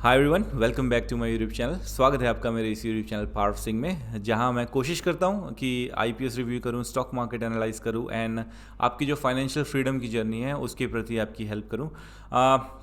Hi everyone, welcome back to my YouTube channel. स्वागत है आपका मेरे इस यूट्यूब चैनल पार्व सिंह में, जहां मैं कोशिश करता हूं कि आईपीएस रिव्यू करूं, स्टॉक मार्केट एनालाइज करूं एंड आपकी जो फाइनेंशियल फ्रीडम की जर्नी है उसके प्रति आपकी हेल्प करूं।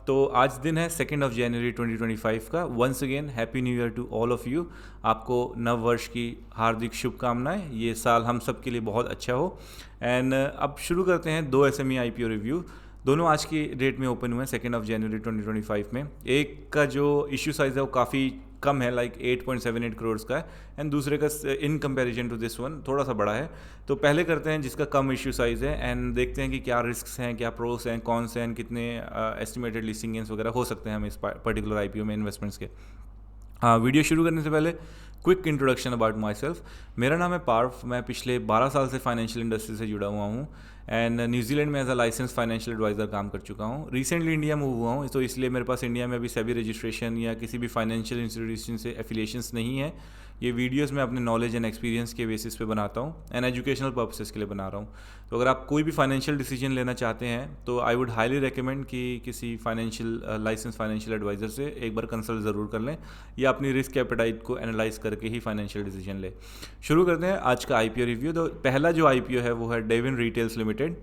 तो आज दिन है 2 जनवरी 2025 का। Once again happy new year to all of you. आपको नव वर्ष की हार्दिक शुभकामनाएं। ये साल हम सब के लिए बहुत अच्छा हो। एंड अब शुरू करते हैं 2 एसएमई आईपीओ रिव्यू। दोनों आज की डेट में ओपन हुए हैं 2 जनवरी 2025 में। एक का जो इशू साइज़ है वो काफ़ी कम है, लाइक 8.78 करोड़ का है, एंड दूसरे का in comparison to this one थोड़ा सा बड़ा है। तो पहले करते हैं जिसका कम इशू साइज़ है एंड देखते हैं कि क्या रिस्क्स हैं, क्या प्रोस हैं, कॉन्स हैं, कितने एस्टिमेटेड लिस्टिंग गेंस वगैरह हो सकते हैं हम इस पर्टिकुलर आईपीओ में इन्वेस्टमेंट्स के। वीडियो शुरू करने से पहले quick introduction about my self. मेरा नाम है पार्व। मैं पिछले 12 साल से फाइनेंशियल इंडस्ट्री से जुड़ा हुआ हूँ एंड न्यूजीलैंड में as a licence financial adviser काम कर चुका हूँ। रिसेंटली इंडिया मूव हुआ हूँ, तो इसलिए मेरे पास इंडिया में अभी सेबी रजिस्ट्रेशन या किसी भी फाइनेंशियल इंस्टीट्यूशन से एफिलिएशंस नहीं है। ये वीडियोस मैं अपने नॉलेज एंड एक्सपीरियंस के बेसिस पे बनाता हूँ एंड एजुकेशनल पर्पसेस के लिए बना रहा हूँ। तो अगर आप कोई भी फाइनेंशियल डिसीजन लेना चाहते हैं तो आई वुड हाईली रिकमेंड कि किसी फाइनेंशियल लाइसेंस फाइनेंशियल एडवाइज़र से एक बार कंसल्ट ज़रूर कर लें या अपनी रिस्क एपेटाइट को एनालाइज करके ही फाइनेंशियल डिसीजन ले। शुरू करते हैं आज का आईपीओ रिव्यू। तो पहला जो आईपीओ है वो है डेविन रिटेल्स लिमिटेड।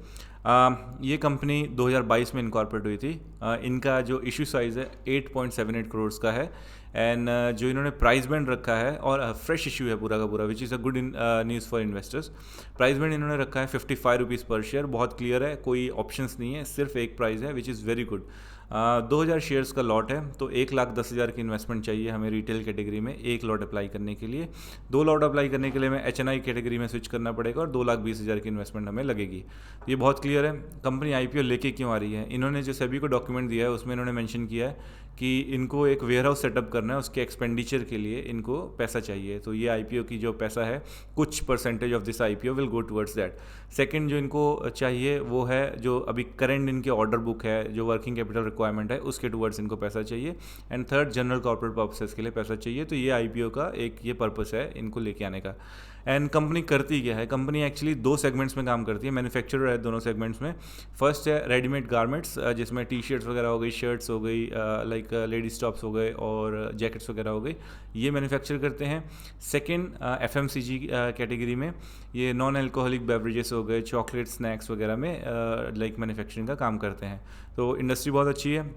ये कंपनी 2022 में इनकॉर्पोरेट हुई थी। इनका जो इशू साइज़ है 8.78 करोड़ का है एंड जो इन्होंने प्राइस बैंड रखा है, और फ्रेश इशू है पूरा का पूरा, which is a good news for investors. Price band इन्होंने रखा है 55 रुपीज़ पर शेयर। बहुत क्लियर है, कोई ऑप्शंस नहीं है, सिर्फ एक प्राइस है, which is very good. 2000 shares का लॉट है, तो 1,10,000 की इन्वेस्टमेंट चाहिए हमें रिटेल कैटेगरी में एक लॉट अप्लाई करने के लिए। 2 लॉट अप्लाई करने के लिए हमें एचएनआई कैटेगरी में स्विच करना पड़ेगा और 2,20,000 की इन्वेस्टमेंट हमें लगेगी। ये बहुत क्लियर है। कंपनी आईपीओ लेके क्यों आ रही है? इन्होंने जो सेबी को डॉक्यूमेंट दिया है उसमें इन्होंने मेंशन किया है कि इनको एक वेयर हाउस सेटअप करना है, उसके एक्सपेंडिचर के लिए इनको पैसा चाहिए। तो ये आईपीओ की जो पैसा है, कुछ percentage of this IPO will go towards that. Second जो इनको चाहिए वो है जो अभी करंट इनके ऑर्डर बुक है, जो वर्किंग कैपिटल रिक्वायरमेंट है उसके टुवर्ड्स इनको पैसा चाहिए। And third, general corporate purposes के लिए पैसा चाहिए। तो ये आईपीओ का एक ये पर्पस है इनको लेके आने का। एंड कंपनी करती क्या है? कंपनी एक्चुअली 2 सेगमेंट्स में काम करती है, मैन्युफैक्चरर है दोनों सेगमेंट्स में। फर्स्ट है रेडीमेड गारमेंट्स, जिसमें टी शर्ट्स वगैरह हो गई, शर्ट्स हो गई, लाइक लेडीज टॉप्स हो गए और जैकेट्स वगैरह हो गई, ये मैन्युफैक्चर करते हैं। सेकेंड एफएमसीजी कैटेगरी में ये नॉन अल्कोहलिक बेवरेजेस हो गए, चॉकलेट, स्नैक्स वगैरह में लाइक मैन्युफैक्चरिंग का काम करते हैं। तो इंडस्ट्री बहुत अच्छी है,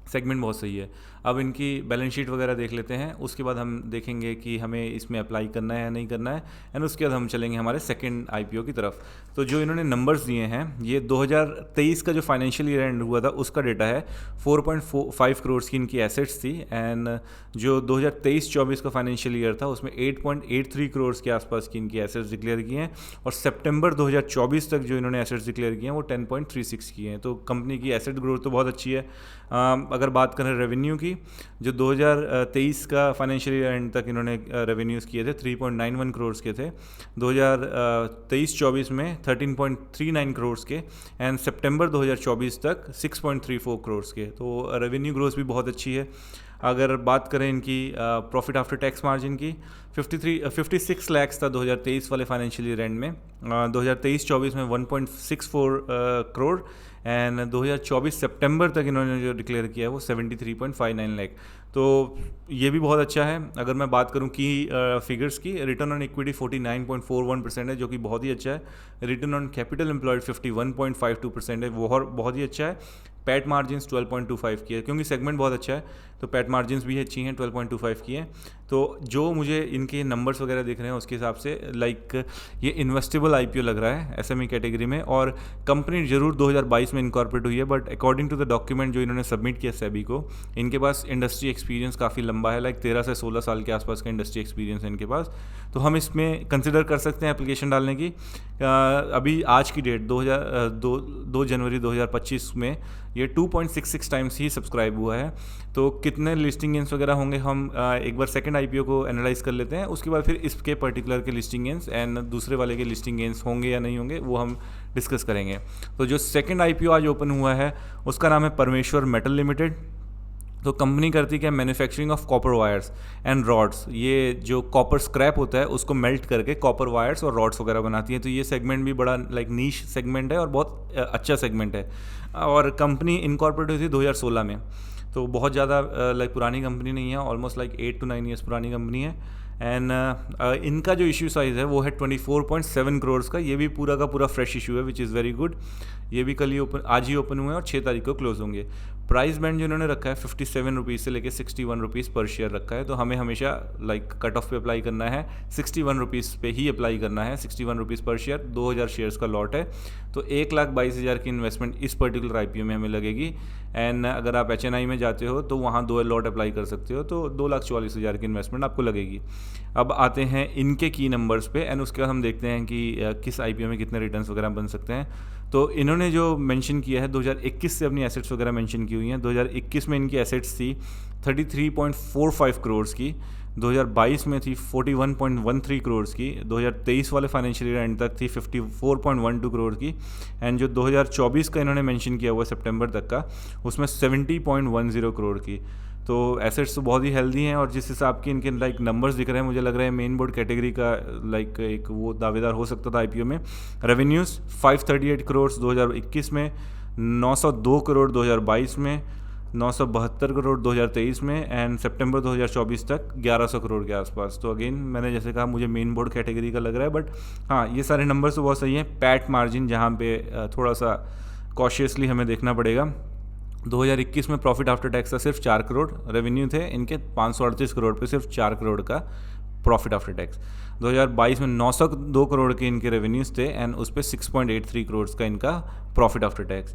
सेगमेंट बहुत सही है। अब इनकी बैलेंस शीट वगैरह देख लेते हैं, उसके बाद हम देखेंगे कि हमें इसमें अप्लाई करना है या नहीं करना है, एंड उसके बाद हम चलेंगे हमारे सेकंड आईपीओ की तरफ। तो जो इन्होंने नंबर्स दिए हैं, ये 2023 का जो फाइनेंशियल ईयर एंड हुआ था उसका डेटा है। 4.5 करोड़ की इनकी एसेट्स थी एंड जो 2023-24 का फाइनेंशियल ईयर था उसमें 8.83 करोड़ के आसपास की इनकी एसेट्स डिक्लेयर की हैं, और सितंबर 2024 तक जो इन्होंने एसेट्स डिक्लेयर किए हैं वो 10.36 की हैं। तो कंपनी की एसेट ग्रोथ तो बहुत अच्छी है। अगर बात करें रेवेन्यू की, जो 2023 का फाइनेंशियल ईयर एंड तक इन्होंने रेवेन्यूज़ किए थे 3.91 करोड़ के थे, 2023-24 में 13.39 करोड़ के, एंड सितंबर 2024 तक 6.34 करोड़ के। तो रेवेन्यू ग्रोथ भी बहुत अच्छी है। अगर बात करें इनकी प्रॉफिट आफ्टर टैक्स मार्जिन की, 56 लैक्स था 2023 वाले फाइनेंशियल ईयर एंड में। 2023-24 में 1.64 करोड़, एंड 2024 सितंबर तक इन्होंने जो डिक्लेयर किया है वो 73.59 लाख। तो ये भी बहुत अच्छा है। अगर मैं बात करूं की फिगर्स की, रिटर्न ऑन इक्विटी 49.41% है, जो कि बहुत ही अच्छा है। रिटर्न ऑन कैपिटल एम्प्लॉयड 51.52% है, वो बहुत ही अच्छा है। पैट मार्जिन्स 12.25 की है, क्योंकि सेगमेंट बहुत अच्छा है तो पैट मार्जिन्स भी अच्छी हैं, 12.25 की हैं। तो जो मुझे इनके नंबर्स वगैरह दिख रहे हैं उसके हिसाब से लाइक ये इन्वेस्टेबल आईपीओ लग रहा है एसएमई कैटेगरी में। और कंपनी ज़रूर 2022 में इनकॉर्पोरेट हुई है, but according to the document जो इन्होंने सबमिट किया सेबी को, इनके पास इंडस्ट्री एक्सपीरियंस काफ़ी लंबा है, लाइक 13 से 16 साल के आसपास का इंडस्ट्री एक्सपीरियंस है इनके पास। तो हम इसमें कंसिडर कर सकते हैं एप्लीकेशन डालने की। अभी आज की डेट 2 जनवरी 2025 में ये 2.66 टाइम्स ही सब्सक्राइब हुआ है। तो कितने लिस्टिंग गेंस वगैरह होंगे हम एक बार सेकंड आईपीओ को एनालाइज कर लेते हैं, उसके बाद फिर इसके पर्टिकुलर के लिस्टिंग गेंस एंड दूसरे वाले के लिस्टिंग गेंस होंगे या नहीं होंगे वो हम डिस्कस करेंगे। तो जो सेकंड आईपीओ आज ओपन हुआ है उसका नाम है परमेश्वर मेटल लिमिटेड। तो कंपनी करती क्या, manufacturing of copper wires and rods. ये जो कॉपर स्क्रैप होता है उसको मेल्ट करके कॉपर वायर्स और रॉड्स वगैरह बनाती है। तो ये सेगमेंट भी बड़ा लाइक नीश सेगमेंट है और बहुत अच्छा सेगमेंट है। और कंपनी इनकॉर्पोरेट हुई थी 2016 में। तो बहुत ज़्यादा लाइक पुरानी कंपनी नहीं है, ऑलमोस्ट लाइक 8 to 9 ईयर्स पुरानी कंपनी है। एंड इनका जो इशू साइज़ है वो है 24.7 करोड़ का। ये भी पूरा का पूरा फ्रेश इशू है, विच इज़ वेरी गुड। ये भी कल ही ओपन, आज ही ओपन हुए हैं और 6 तारीख को क्लोज होंगे। प्राइस बैंड जो इन्होंने रखा है 57 रुपीज़ से लेकर 61 रुपीज़ पर शेयर रखा है। तो हमें हमेशा लाइक कट ऑफ पे अप्लाई करना है, 61 रुपीज़ पे ही अप्लाई करना है। 61 रुपीज़ पर शेयर, 2000 शेयर्स का लॉट है। तो 1,22,000 की इन्वेस्टमेंट इस पर्टिकुलर आईपीओ में हमें लगेगी। एंड अगर आप HNI में जाते हो तो वहाँ 2 लॉट अप्लाई कर सकते हो, तो 2,44,000 की इन्वेस्टमेंट आपको लगेगी। अब आते हैं इनके की नंबर्स पे, एंड उसके बाद हम देखते हैं कि किस आईपीओ में कितने रिटर्न्स वगैरह बन सकते हैं। तो इन्होंने जो मेंशन किया है 2021 से अपनी एसेट्स वगैरह मेंशन की हुई हैं। 2021 में इनकी एसेट्स थी 33.45 करोड़ की, 2022 में थी 41.13 करोड़ की, 2023 वाले फाइनेंशियल ईयर एंड तक थी 54.12 करोड़ की, एंड जो 2024 का इन्होंने मेंशन किया हुआ सितंबर तक का, उसमें 70.10 करोड़ की। तो एसेट्स तो बहुत ही हेल्दी हैं, और जिस हिसाब की इनके लाइक नंबर्स दिख रहे हैं, मुझे लग रहा है मेन बोर्ड कैटेगरी का लाइक एक वो दावेदार हो सकता था आईपीओ में। रेवेन्यूज़ 538 करोड़ 2021 में, 902 करोड़ 2022 में, 972 करोड़ 2023 में, एंड सितंबर 2024 तक 1100 करोड़ के आसपास। तो अगेन मैंने जैसे कहा, मुझे मेन बोर्ड कैटेगरी का लग रहा है, बट हाँ, ये सारे नंबर्स तो बहुत सही हैं। पैट मार्जिन जहाँ पे थोड़ा सा कॉशियसली हमें देखना पड़ेगा। 2021 में प्रॉफिट आफ्टर टैक्स था सिर्फ 4 करोड़, रेवेन्यू थे इनके 538 करोड़ पे सिर्फ 4 करोड़ का प्रॉफिट आफ्टर टैक्स। 2022 में 902 करोड़ के इनके रेवेन्यूज़ थे, एंड उस पर 6.83 करोड़ का इनका profit after tax.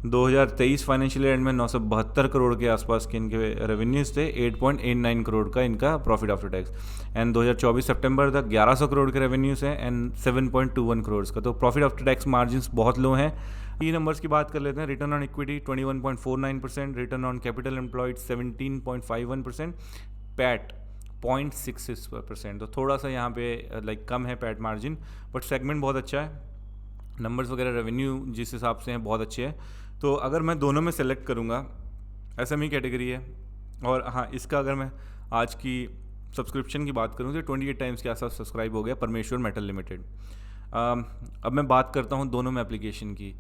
2023 financial year में 972 करोड़ के आसपास के इनके रेवेन्यूज़ थे, 8.89 करोड़ का इनका प्रॉफिट आफ्टर टैक्स। एंड 2024 सितंबर तक 1100 करोड़ के रेवेन्यूज़ हैं, एंड 7.21 करोड़ का। तो प्रॉफिट आफ्टर टैक्स मार्जिन्स बहुत लो हैं। ई नंबर्स की बात कर लेते हैं। Return on equity 21.49%, return on capital employed 17.51%, PAT 0.66%। तो थोड़ा सा यहाँ पे लाइक कम है पैट मार्जिन, बट सेगमेंट बहुत अच्छा है। नंबर्स वगैरह रेवेन्यू जिस हिसाब से हैं बहुत अच्छे हैं। तो अगर मैं दोनों में सेलेक्ट करूँगा, SME कैटेगरी है, और हाँ, इसका अगर मैं आज की सब्सक्रिप्शन की बात करूँ तो 28 टाइम्स के आसपास सब्सक्राइब हो गया परमेश्वर मेटल लिमिटेड। अब मैं बात करता हूँ दोनों में एप्लीकेशन की।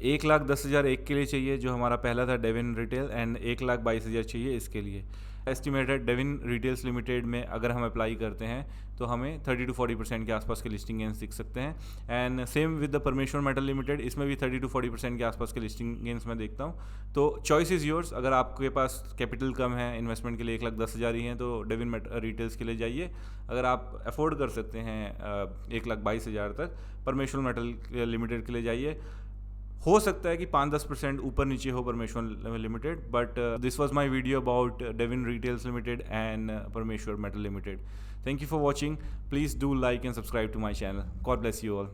1,10,000 एक के लिए चाहिए जो हमारा पहला था डेविन रिटेल, एंड 1,22,000 चाहिए इसके लिए। एस्टिमेटेड डेविन रिटेल्स लिमिटेड में अगर हम अप्लाई करते हैं तो हमें 30 to 40% के आसपास के लिस्टिंग गेंस दिख सकते हैं। एंड सेम विद द परमेश्वर मेटल लिमिटेड, इसमें भी 30 to 40% के आसपास के लिस्टिंग गेंस मैं देखता हूँ। तो चॉइस इज़ योर्स। अगर आपके पास कैपिटल कम है, इन्वेस्टमेंट के लिए 1,10,000 ही हैं, तो डेविन रिटेल्स के लिए जाइए। अगर आप अफोर्ड कर सकते हैं 1,22,000 तक, परमेश्वर मेटल लिमिटेड के लिए जाइए। हो सकता है कि 5-10% ऊपर नीचे हो Parmeshwar Limited, but this was my video about Devin Retails Limited and Parmeshwar Metal Limited. Thank you for watching. Please do like and subscribe to my channel. God bless you all.